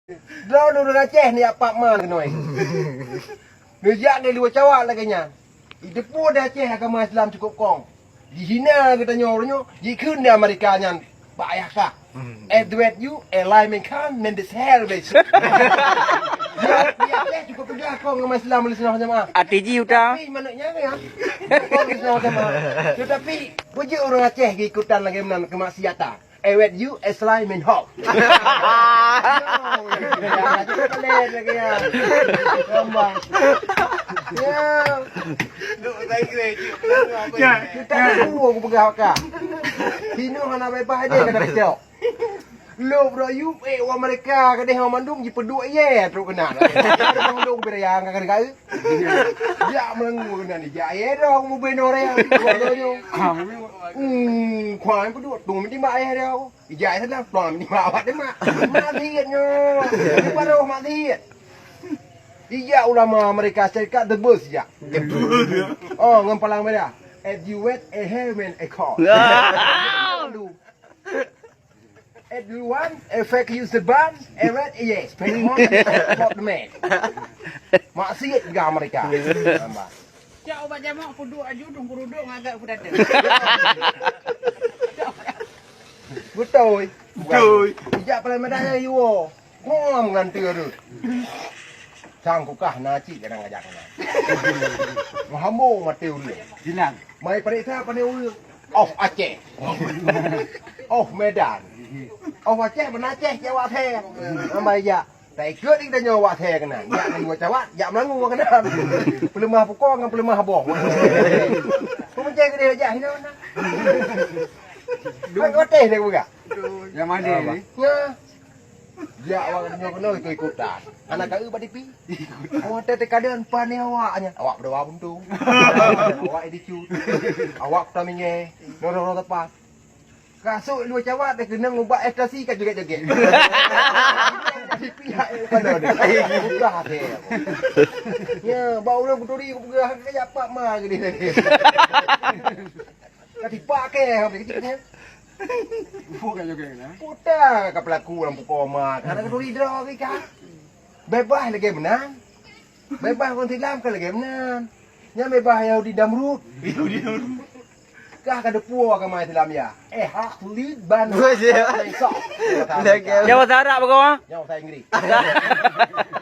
Draw dulu Aceh ni apa man kenoi. Nejak ni luar Cawak lah kenya. Depo dah Aceh agama Islam cukup kong. Di China kita nyornyo, di kun di Amerika nyan. Pak ayah kah? Edward you, Eli Mekan, Mendes Helves. Di Aceh cukup pedah kong agama Islam Malaysia jemaah. ATG udah. Tapi manaknya ya. Kong Islam jemaah. Tetapi wajib orang Aceh ikutan lagi menan kemaksiatan. Ewet you Eslai min hok. Kita tahu aku pegang kah. Hino hana bebas dia kata kecil. Lo bro you wa mereka kadeh orang Bandung ji peduk ye terus kena. Bandung berayang kan kau. Ya mengu kena ni. Ya ye dong mu beno re. Khoan peduk tu mesti mak ye dia. Ijai sana plam ni mak awak dia mak. Matinya. Ni baru mati. Iya ulama mereka syarikat debus ya. Oh ngam palang merah. At you wet a heaven a call. At you want a fake use the ban, a red yes, pay more for the man. Maksiat juga mereka. Cak obat jamak puduk aju dong kuruduk agak kuda ada. Betul. Betul. Ijak paling medanya you. Ngom nganti tu. Sangkukah naci kadang ngajak kena. Mahambo mati ulu. Jilang. Mai periksa pandai ulu. Of Aceh. Of Medan. Of Aceh Aceh Jawa the. Ambai ya. Tai ke ni dah nyawa the kena. Ya ni gua Jawa, ya Melangu kena. Pelemah pokok dengan pelemah boh. Kau mencari ke dia aja hina mana? Dua hotel dia buka. Yang mana ni? Ya. Ya awak kena ikut-ikutan. Anak kau badi pi. Awak teh kadean pan awaknya. Awak berdoa buntung. Awak edicut. Awak taminge. Noro tepat. Kasuk luar Jawa dia kena ngubah ekstasi kan joget-joget. Di pihak pada dia. Buka hati. Ya, bau dia berduri buka kayak apa mah gini lagi. Kati pakai habis kecilnya. Bukan juga ni. Putar ke pelaku lampu koma. Karena keduri draw ke kan. Bebas lagi menang. Bebas orang Islam kan lagi menang. Nya bebas Yahudi Damrut. Yahudi Damrut. Kah kada puas agama Islam ya. Hak lid ban. Jawa Barat bagaimana? Jawa bahasa Inggeris.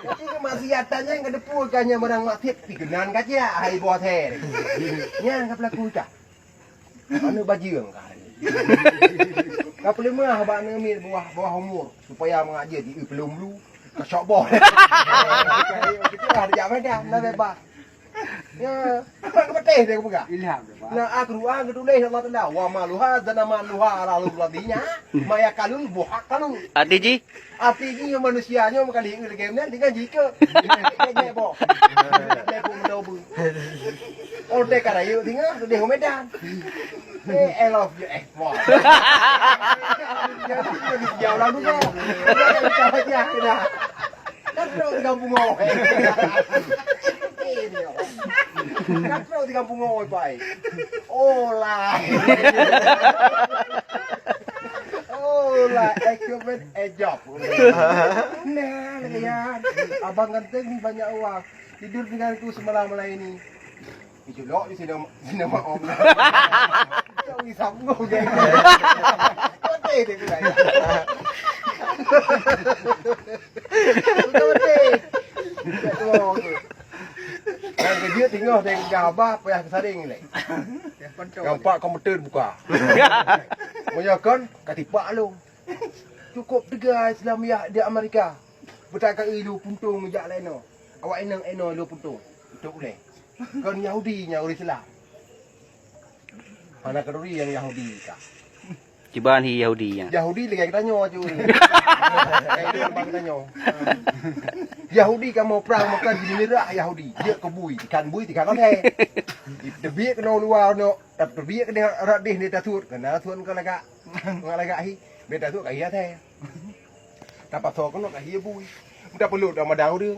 Jadi kemaksiatannya yang kada puas kannya barang maksiat pigenan kaca hai buat her. Nya ka pelaku cah. Anu bajiang kah. Kapal lemah abang ngambil bawah umur supaya mengajar di belum lu ke shop boh. Kita ada jam dah nak bebas. Ya, apa kepetih dia buka? Ilham. Nah, aku tulis Allah Taala wa maluha dan maluha ala ladinya maya kalun buhak kalun. ATG? ATG manusianya kali ini game ni dengan jika. Ni boh. Ni pun mendobu. Oh, dek ada yuk tinggal di Medan. I love you, boh. Jauh lalu kau. Jangan dah. Kan di kampung kau. Kan di kampung kau baik. Oh lah. Oh lah, equipment job. Nah, lihat. Abang ganteng banyak uang. Tidur denganku semalam ini. Itu loh di sini mak om. Kau ni sanggup geng. Betul deh tu kan. Betul deh. Betul. Dan dia tinggal dengan gambar payah kesaring ni. Gambar komputer buka. Menyakan katipak lu. Cukup 3 Islamiah di Amerika. Bertakkan ilu puntung jak lain. Awak enang lu puntung. Itu boleh. Kan Yahudi nya orang Islam. Anak keduri yang Yahudi kah? Cibaan hi Yahudi nya. Yahudi lagi kita nyo je. Dia bang kita nyo. Yahudi kamu perang makan di merah Yahudi. Dia kebui, ikan bui, ikan lele. Debiak kena luar no, debiak kena radih ni tasut, kena tasut kan lega. Ngalaga hi, beta tasut kai teh. Dapat so kan kai bui. Kita perlu dah madang dia.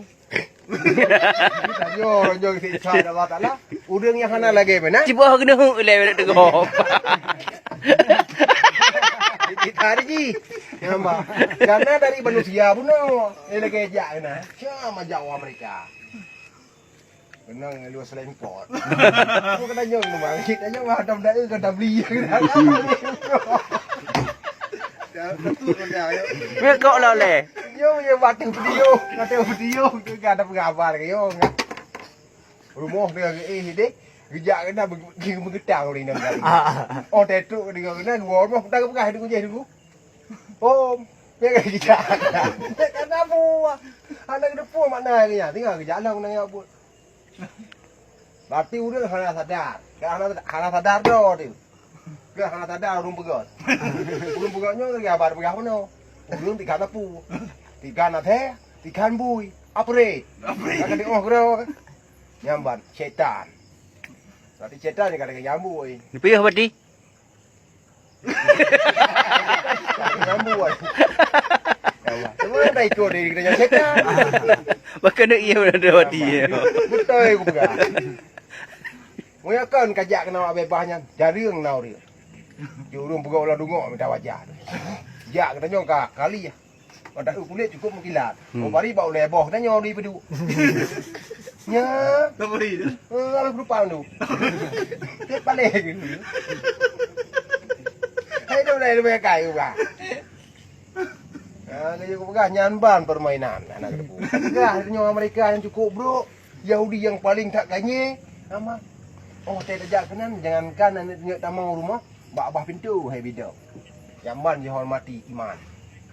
Kita nyo si Allah Taala. Udang yang hana lagi mana? Cibah kena hu le dekat. Hari ji. Nampak. Karena dari manusia pun no. Ini kejak na. Cuma Jawa mereka. Benang luas selain pot. Aku kena nyong memang. Kita nyong hadam dah kena beli. Betul kena ayo. Kok lah le. Yo yo batu video tu ada pengabar ke yo enggak. Rumah dia dek. Gejak kena bergetang ni nak. Oh tetuk dia kena dua rumah tak pegah dia kunci dulu. Oh, dia gejak. Kenapa? Anak depan mana ni? Tinggal gejak lah nak buat. Berarti udah hana sadar. Hana sadar dah tu. Ke hana sadar urung pegat. Urung pegatnya lagi abar pegah mana? Urung tiga tapu. Tiga nate, tiga bui. Apre. Akan di orang nyamban setan. Berarti setan ni kadang nyambu oi. Ni piye berarti? Nyambu oi. Semua dah ikut dia kena setan. Bahkan nak iya berada berarti. Betul aku pegang. Moya kan kajak kena awak bebasnya. Jaring nau dia. Jurung pegau lah dungok minta wajah. Jak kena nyong kali ya. Pada kulit cukup mengkilat. Oh mari bau leboh dah nyong di pedu. Nya. Apa dia? Kalau berupa tu. Dia balik gitu. Hai tu dah lebih kai juga. Kalau aku pegang nyanban permainan anak debu. Pegang nyong Amerika yang cukup bro. Yahudi yang paling tak kanye. Ama. Oh tidak jak kanan jangankan anak nyok tamang rumah. Bak pintu hai bidau. Nyanban dihormati iman.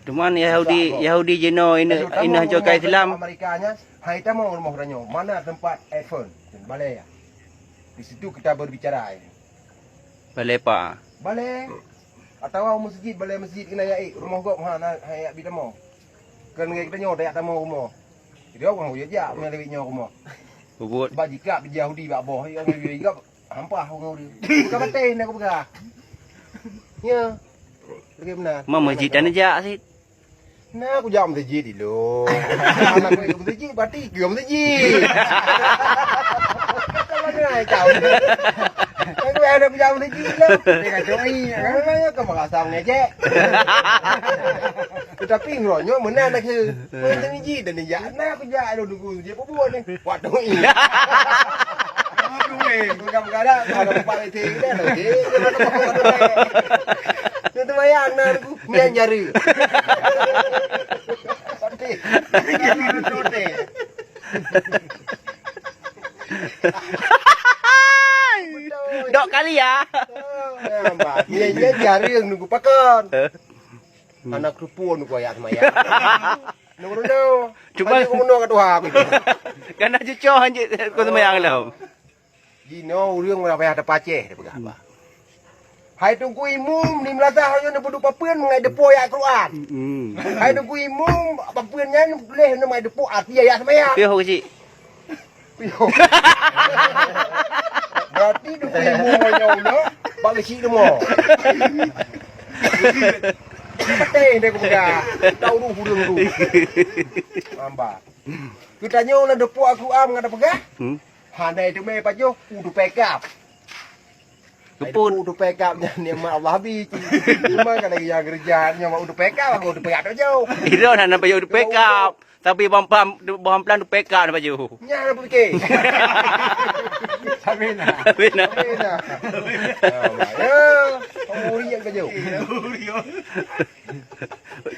Cuman Yahudi jeno ini hancurkan Islam. Amerikanya, hai tamu rumah ranyo. Mana tempat iPhone? Balai ya. Di situ kita berbicara. Balai pa. Balai. Atau masjid, balai masjid kena ya rumah gok ha hai bidamo. Kan kita nyo dak tamu rumah. Jadi orang ho ya punya lebih nyo rumah. Bubut. Ba jika Yahudi bak boh yang juga hampah orang dia. Ka batin aku pegah. Ya. Bagaimana? Mama masjid dan aja sih. Nah, aku jam masjid dulu. Anak aku ikut masjid, berarti dia masjid. Kata mana kau? Aku ada jam masjid lah. Dia kata kan kau merasa ngejek. Tetapi ngeronyo mana nak ke? Mana masjid dan dia. Nah, aku jah ada nunggu masjid apa buat ni? Waduh ini. Aku kadang-kadang ada tempat itu dah lagi. Itu bayang nak aku menjari. Dok kali ya. Dia jaring nunggu pakan. Anak kerupuk nunggu ayat maya. Nunggu. Cuma uno kat Tuhan. Kan aja coh anjir kau semayang lah. Gino urang ora payah ada paceh depa apa. Hai tunggu imum ni melata hanya nak berdupa pun mengai depo ayat Quran. Hai tunggu imum apa punnya boleh nak mai depo arti ayat semaya. Piye ho kecik? Piyo. Berarti depo imum hanya ulo bagi si demo. Pateh dia kuda. Tahu lu hurung lu. Amba. Kita nyo na depo Quran ngada pegah. Handai tu me pajo udu pekap. Kepun Udu pekap ni mak Allah bi. Cuma kan lagi yang kerja nya mak udu pekap aku udu pekap aja. Iro nak nampak udah pick up. Tapi bom plan udah pick up nampak ju. Nya nak fikir. Sabina. Benar. Nah. Ya, uri yang kerja.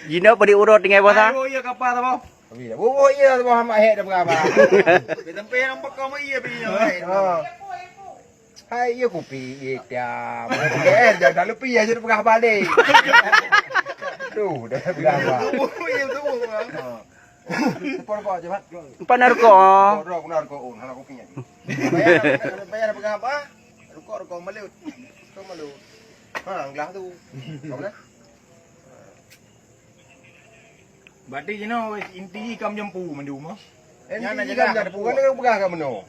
Jino pada urut dengan bos ah. Oh iya kapal apa? Abi dah. Oh iya Muhammad hek dah berapa. Tempe nampak kau iya pinya. Hai iya kopi dia. Jangan lupa ya jadi pegah balik. Tuh, dah berapa. Oh iya tu. Sepon kau cepat. Empat narko. Rok narko on, anak kopinya. Bayar pegah apa? Rokok malut. Kau malut. Ha, gelas tu. Kau mana? Berarti jino inti kam jampu mandu mah. Yang nak jaga ada bukan dengan pegah kamu no.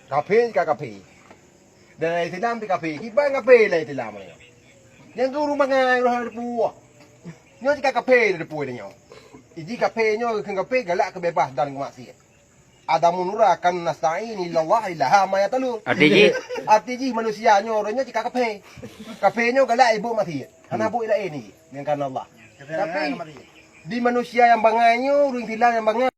Kafe ka kafe. Dan Islam di kafe, kita kafe lah Islam ni. Yang guru mangai orang ada buah. Nyo jika kafe ada buah dia nyo. Iji kafe nyo kan kafe galak kebebas dan maksiat. Ada munura akan nasta'in illallah ilaha ma yatalu. Arti manusia nyo orangnya jika kafe. Kafe nyo galak ibu maksiat. Karena bu ila ini dengan Allah. Tapi di manusia yang bangainya, uring tilang yang bangai.